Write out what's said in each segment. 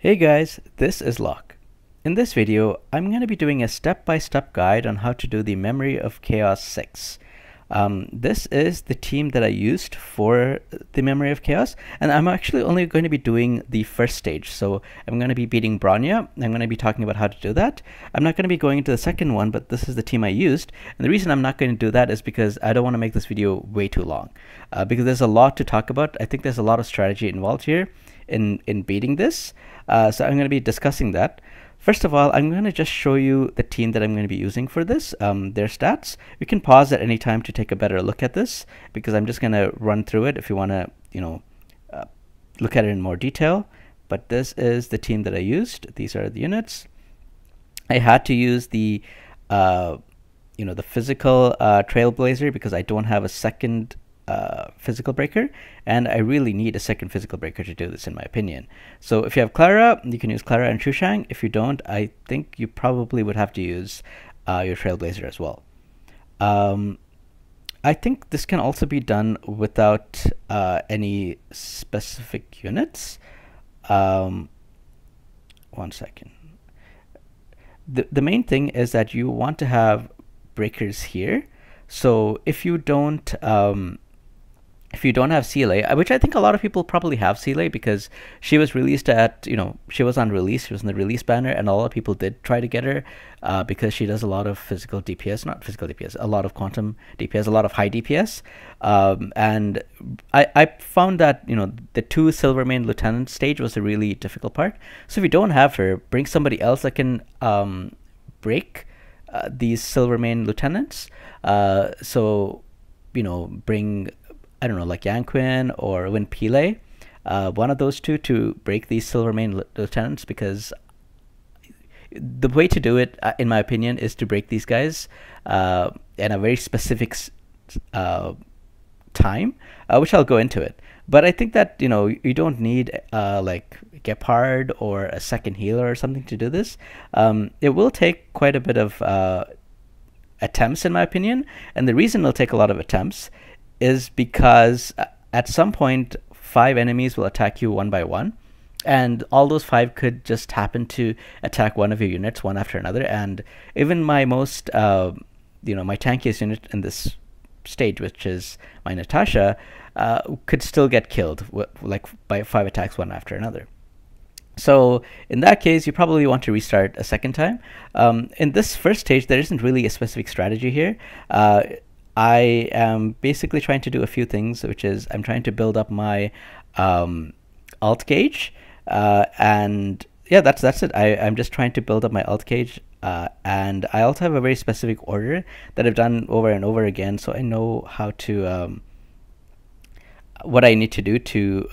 Hey guys, this is Locke. In this video, I'm going to be doing a step-by-step guide on how to do the Memory of Chaos 6. This is the team that I used for the Memory of Chaos, and I'm actually only going to be doing the first stage. So I'm going to be beating Bronya. I'm going to be talking about how to do that. I'm not going to be going into the second one, but this is the team I used. And the reason I'm not going to do that is because I don't want to make this video way too long, because there's a lot to talk about. I think there's a lot of strategy involved here in beating this. So I'm going to be discussing that. First of all, I'm going to just show you the team that I'm going to be using for this, their stats. You can pause at any time to take a better look at this, because I'm just going to run through it if you want to, look at it in more detail. But this is the team that I used. These are the units. I had to use the, the physical Trailblazer because I don't have a second physical breaker, and I really need a second physical breaker to do this, in my opinion. So if you have Clara, you can use Clara and Shushang. If you don't, I think you probably would have to use your Trailblazer as well. I think this can also be done without any specific units. 1 second. The main thing is that you want to have breakers here. So if you don't have Seele, which I think a lot of people probably have Seele because she was released at, she was on release, she was in the release banner, and a lot of people did try to get her because she does a lot of physical DPS, not physical DPS, a lot of quantum DPS, a lot of high DPS. And I found that, the 2 Silvermane Lieutenant stage was a really difficult part. So if you don't have her, bring somebody else that can break these Silvermane Lieutenants. Bring, I don't know, like Yanquin or Win Pile, one of those two to break these Silvermane Lieutenants, because the way to do it, in my opinion, is to break these guys in a very specific time, which I'll go into it. But I think that, you don't need like Gepard or a second healer or something to do this. It will take quite a bit of attempts, in my opinion, and the reason it'll take a lot of attempts is because at some point 5 enemies will attack you one by one, and all those 5 could just happen to attack one of your units one after another. And even my most my tankiest unit in this stage, which is my Natasha, could still get killed like by 5 attacks one after another. So in that case, you probably want to restart a second time. In this first stage, there isn't really a specific strategy here. I am basically trying to do a few things, which is I'm trying to build up my alt gauge, and yeah, that's it. I'm just trying to build up my alt gauge, and I also have a very specific order that I've done over and over again, so I know how to what I need to do to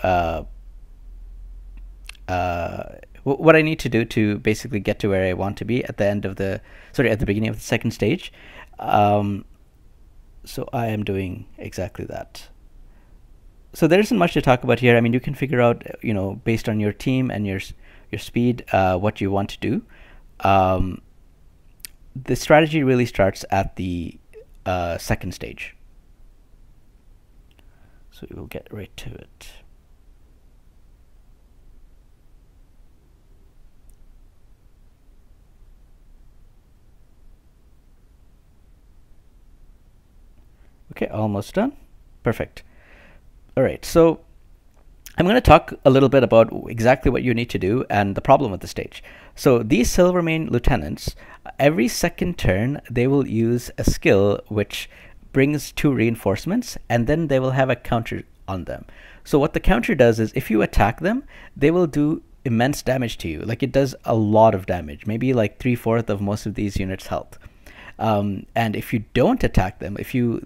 what I need to do to basically get to where I want to be at the end of at the beginning of the second stage. So I am doing exactly that. So there isn't much to talk about here. I mean, you can figure out, based on your team and your speed, what you want to do. The strategy really starts at the second stage. So we will get right to it. Okay, almost done. Perfect. All right, so I'm going to talk a little bit about exactly what you need to do and the problem with the stage. So these Silvermane Lieutenants, every second turn, they will use a skill which brings 2 reinforcements, and then they will have a counter on them. So what the counter does is if you attack them, they will do immense damage to you. Like, it does a lot of damage, maybe like 3/4 of most of these units' health. And if you don't attack them, if you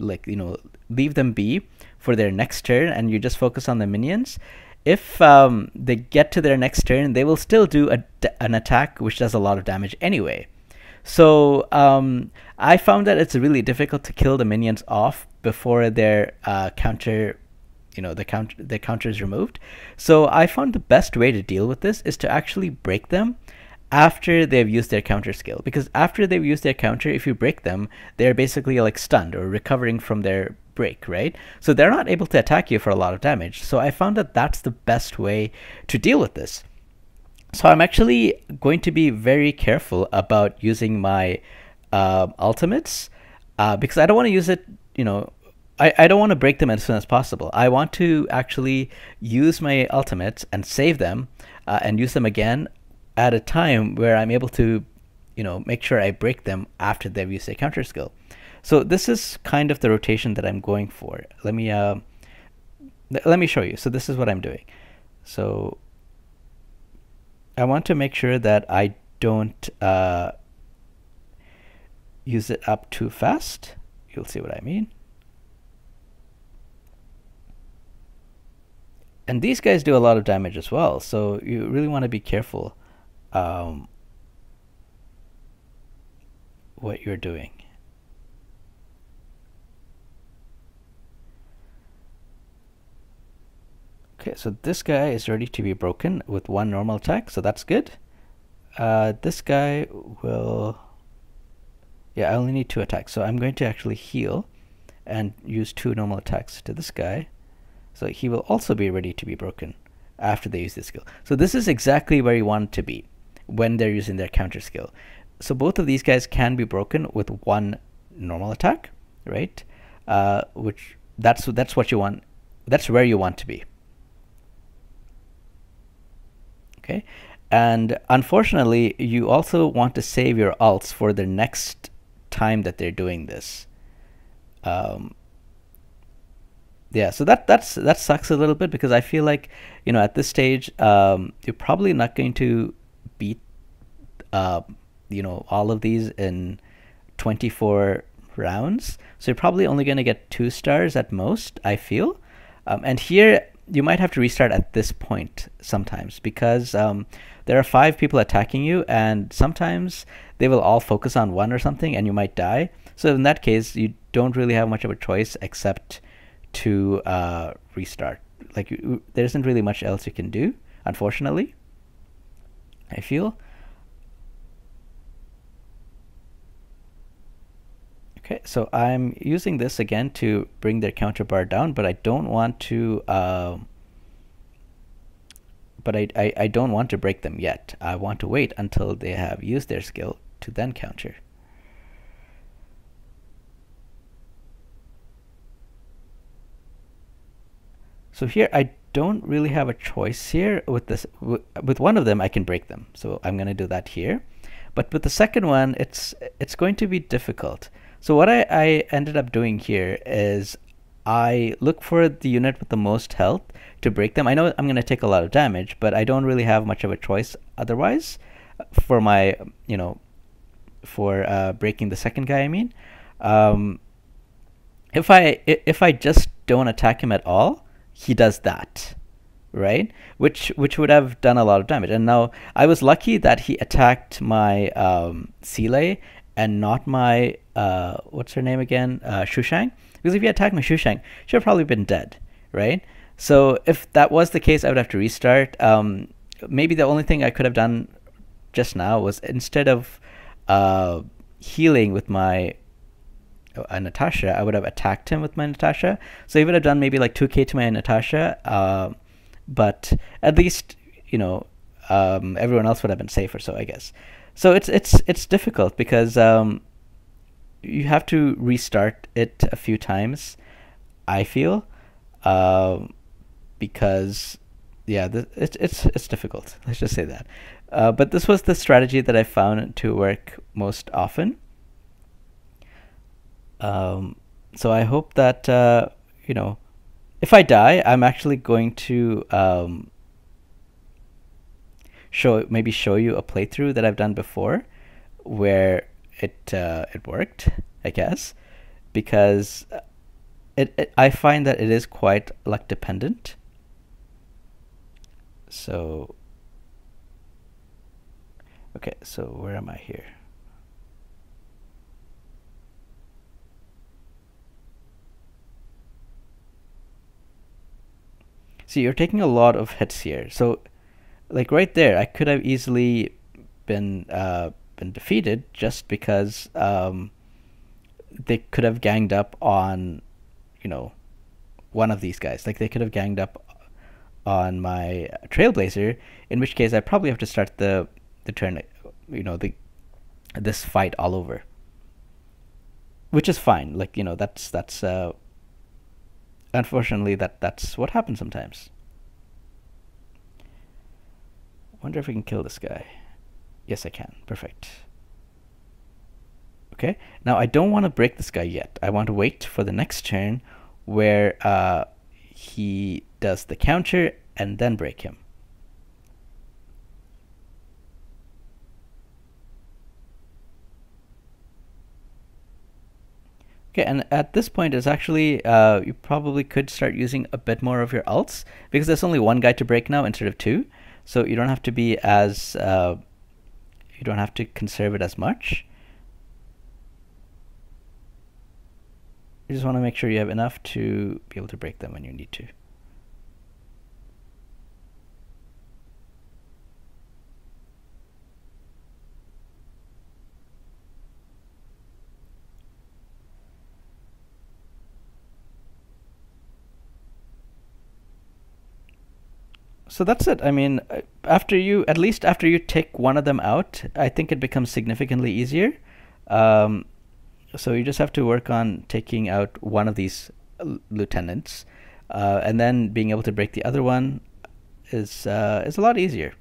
leave them be for their next turn and you just focus on the minions, if they get to their next turn, they will still do an attack which does a lot of damage anyway. So I found that it's really difficult to kill the minions off before their counter, the counter is removed. So I found the best way to deal with this is to actually break them after they've used their counter skill, because after they've used their counter, if you break them, they're basically like stunned or recovering from their break, right? So they're not able to attack you for a lot of damage. So I found that that's the best way to deal with this. So I'm actually going to be very careful about using my ultimates because I don't want to use it, I don't want to break them as soon as possible. I want to actually use my ultimates and save them and use them again at a time where I'm able to, make sure I break them after they've used their counter skill. So this is kind of the rotation that I'm going for. Let me show you. So this is what I'm doing. So I want to make sure that I don't use it up too fast. You'll see what I mean. And these guys do a lot of damage as well, so you really want to be careful what you're doing. Okay, so this guy is ready to be broken with one normal attack, so that's good. This guy will... Yeah, I only need 2 attacks, so I'm going to actually heal and use 2 normal attacks to this guy. So he will also be ready to be broken after they use this skill. So this is exactly where you want it to be when they're using their counter skill. So both of these guys can be broken with 1 normal attack, right? Which that's what you want. That's where you want to be. Okay, and unfortunately, you also want to save your ults for the next time that they're doing this. Yeah, so that sucks a little bit because I feel like, at this stage, you're probably not going to beat all of these in 24 rounds. So you're probably only going to get 2 stars at most, I feel. And here you might have to restart at this point sometimes because there are 5 people attacking you, and sometimes they will all focus on one or something and you might die. So in that case, you don't really have much of a choice except to restart. Like there isn't really much else you can do, unfortunately, I feel. Okay, so I'm using this again to bring their counter bar down, but I don't want to I don't want to break them yet. I want to wait until they have used their skill to then counter. So here I don't really have a choice here with this. With one of them I can break them, so I'm going to do that here. But with the second one, it's going to be difficult. So what I ended up doing here is I look for the unit with the most health to break them. I know I'm going to take a lot of damage, but I don't really have much of a choice otherwise for my, for breaking the second guy, I mean. If I just don't attack him at all, he does that, right? Which would have done a lot of damage. And now I was lucky that he attacked my Seeley and not my what's her name again, Shushang. Because if he attacked my Shushang, she would have probably been dead, right? So if that was the case, I would have to restart. Maybe the only thing I could have done just now was instead of healing with my Natasha, I would have attacked him with my Natasha. So he would have done maybe like 2k to my Natasha, but at least everyone else would have been safer. So I guess so. It's difficult because you have to restart it a few times, I feel, because it's difficult. Let's just say that. But this was the strategy that I found to work most often. So I hope that if I die, I'm actually going to show you a playthrough that I've done before where it worked, I guess, because I find that it is quite luck dependent. So okay, so where am I here? See, you're taking a lot of hits here. So like right there, I could have easily been defeated just because they could have ganged up on one of these guys. Like they could have ganged up on my Trailblazer, in which case I probably have to start the turn, this fight all over, which is fine. Like, that's unfortunately that's what happens sometimes. Wonder if we can kill this guy. Yes, I can. Perfect. Okay, now I don't want to break this guy yet. I want to wait for the next turn where he does the counter and then break him. Okay, and at this point, it's actually you probably could start using a bit more of your ults, because there's only one guy to break now instead of two, so you don't have to be as you don't have to conserve it as much. You just want to make sure you have enough to be able to break them when you need to. So that's it. I mean, at least after you take one of them out, I think it becomes significantly easier. So you just have to work on taking out one of these lieutenants, and then being able to break the other one is a lot easier,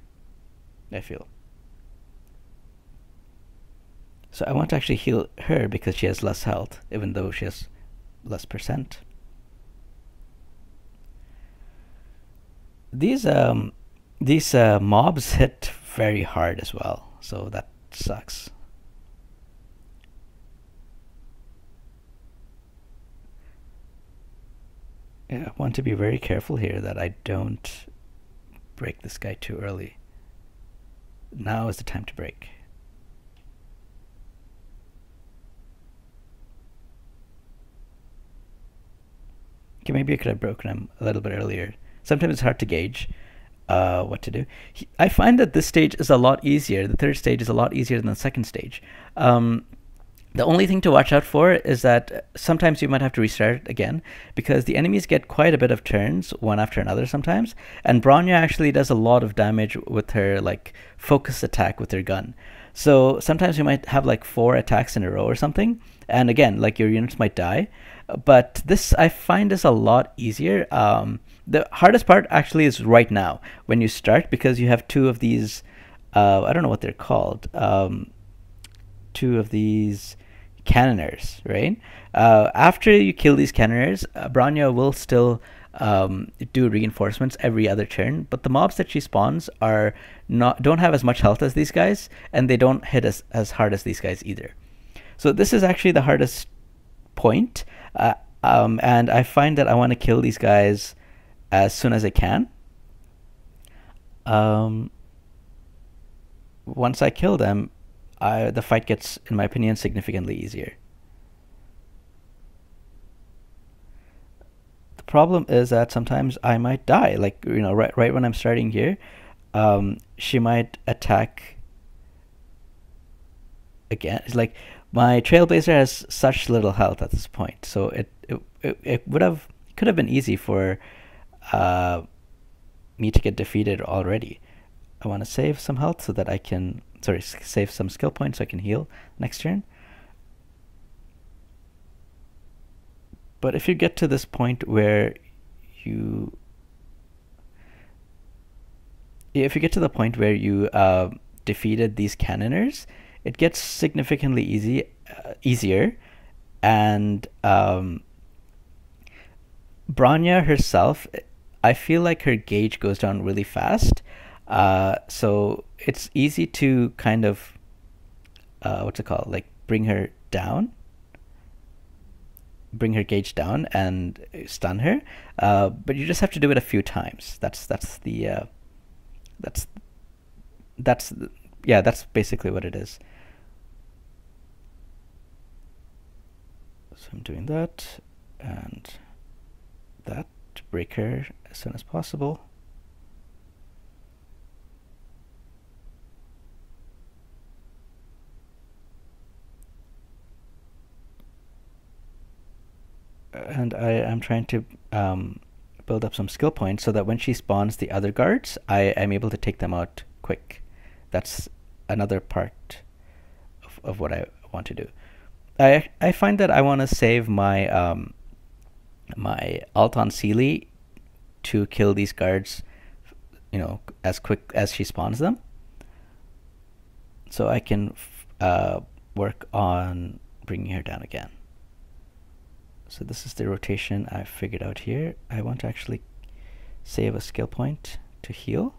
I feel. So I want to actually heal her because she has less health, even though she has less percent. These mobs hit very hard as well, so that sucks. Yeah, I want to be very careful here that I don't break this guy too early. Now is the time to break. Okay, maybe I could have broken him a little bit earlier. Sometimes it's hard to gauge what to do. I find that this stage is a lot easier. The third stage is a lot easier than the second stage. The only thing to watch out for is that sometimes you might have to restart it again, because the enemies get quite a bit of turns one after another sometimes, and Bronya actually does a lot of damage with her like focus attack with her gun. So sometimes you might have like 4 attacks in a row or something, and again, like, your units might die. But this, I find, is a lot easier. The hardest part actually is right now when you start, because you have 2 of these, I don't know what they're called, 2 of these cannoneers, right? After you kill these cannoneers, Bronya will still do reinforcements every other turn, but the mobs that she spawns don't have as much health as these guys, and they don't hit as hard as these guys either. So this is actually the hardest point, and I find that I want to kill these guys as soon as I can. Once I kill them, the fight gets, in my opinion, significantly easier. The problem is that sometimes I might die, like, right when I'm starting here. She might attack again. It's like, my Trailblazer has such little health at this point, so it could have been easy for me to get defeated already. I want to save some health so that I can, save some skill points so I can heal next turn. But if you get to this point where you defeated these cannoneers, it gets significantly easier, and Bronya herself, I feel like her gauge goes down really fast, so it's easy to kind of like bring her gauge down and stun her, but you just have to do it a few times. That's basically what it is. So I'm doing that and that to break her as soon as possible. And I am trying to build up some skill points so that when she spawns the other guards, I am able to take them out quick. That's another part of what I want to do. I find that I want to save my my ult on Sealy to kill these guards, as quick as she spawns them, so I can work on bringing her down again. So this is the rotation I figured out here. I want to actually save a skill point to heal.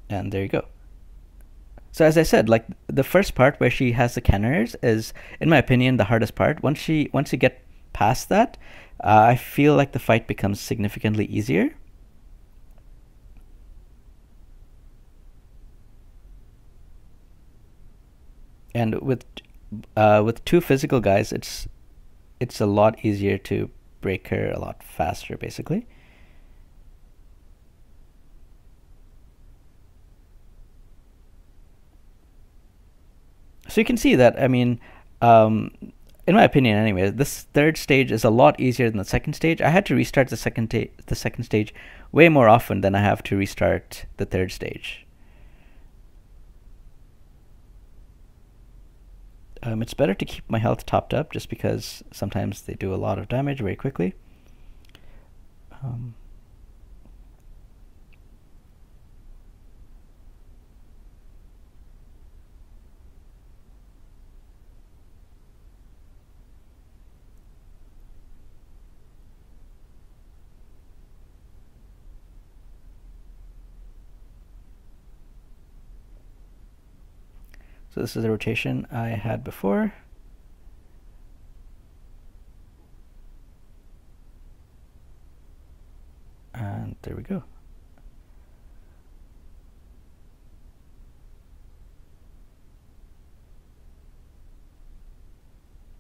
And there you go. So as I said, like the first part where she has the cannoners is, in my opinion, the hardest part. Once you get past that, I feel like the fight becomes significantly easier. And with two physical guys, it's a lot easier to break her a lot faster, basically. So you can see that, I mean, in my opinion anyway, this third stage is a lot easier than the second stage. I had to restart the second stage way more often than I have to restart the third stage. It's better to keep my health topped up just because sometimes they do a lot of damage very quickly. So this is the rotation I had before. And there we go.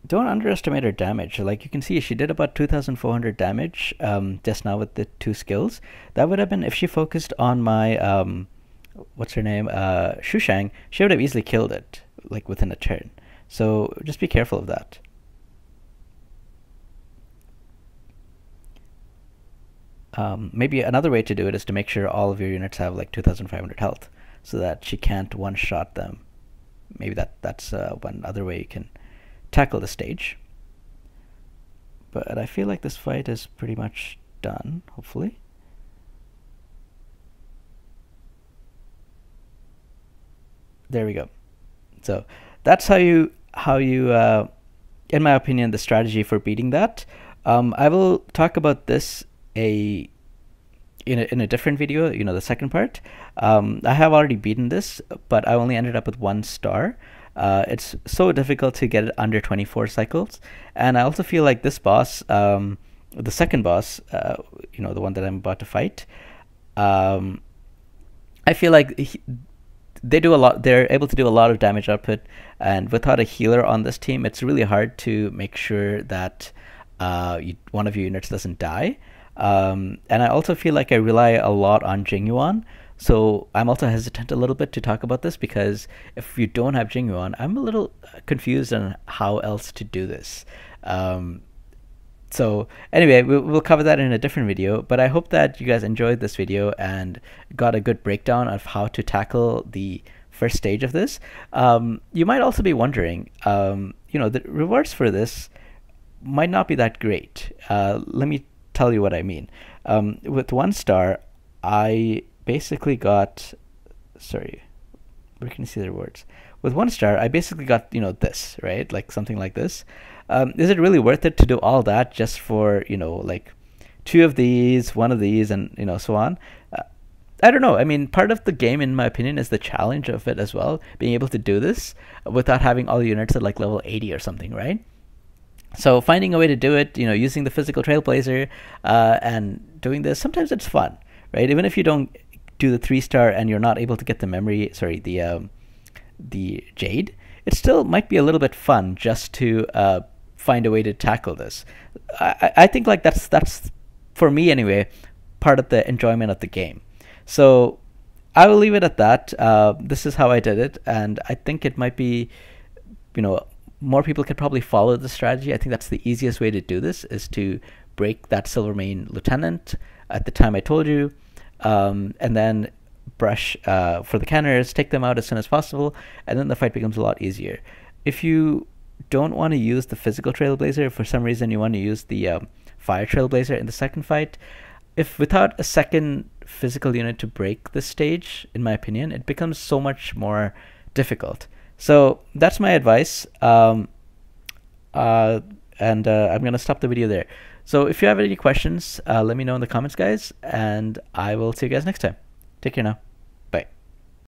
Don't underestimate her damage. Like you can see, she did about 2,400 damage just now with the two skills. That would have been if she focused on my what's her name, Shushang. She would have easily killed it like within a turn. So just be careful of that. Maybe another way to do it is to make sure all of your units have like 2,500 health, so that she can't one-shot them. Maybe that's one other way you can tackle the stage. But I feel like this fight is pretty much done, hopefully. There we go. So that's how you in my opinion, the strategy for beating that. I will talk about this in a different video, the second part. I have already beaten this, but I only ended up with 1 star. It's so difficult to get it under 24 cycles, and I also feel like this boss, the second boss, the one that I'm about to fight, I feel like they're able to do a lot of damage output, and without a healer on this team, it's really hard to make sure that one of your units doesn't die. And I also feel like I rely a lot on Jingyuan, so I'm also hesitant a little bit to talk about this, because if you don't have Jingyuan, I'm a little confused on how else to do this. So anyway, we'll cover that in a different video, but I hope that you guys enjoyed this video and got a good breakdown of how to tackle the first stage of this. You might also be wondering, the rewards for this might not be that great. Let me tell you what I mean. With 1 star, I basically got, sorry, where can you see the rewards? With 1 star, I basically got, this, right? Like something like this. Is it really worth it to do all that just for, like 2 of these, 1 of these, and, so on? I don't know. I mean, part of the game, in my opinion, is the challenge of it as well, being able to do this without having all the units at like level 80 or something, right? So finding a way to do it, using the physical trailblazer and doing this, sometimes it's fun, right? Even if you don't do the 3 star and you're not able to get the the Jade, it still might be a little bit fun just to find a way to tackle this. I think like that's for me anyway, part of the enjoyment of the game. So I will leave it at that. This is how I did it, and I think it might be, more people could probably follow the strategy. I think that's the easiest way to do this, is to break that Silvermane Lieutenant at the time I told you, and then brush for the counters, take them out as soon as possible, and then the fight becomes a lot easier. If you don't want to use the physical Trailblazer, if for some reason you want to use the fire Trailblazer in the second fight, if without a second physical unit to break the stage, in my opinion, it becomes so much more difficult. So that's my advice. I'm going to stop the video there. So if you have any questions, let me know in the comments, guys, and I will see you guys next time. Take care now.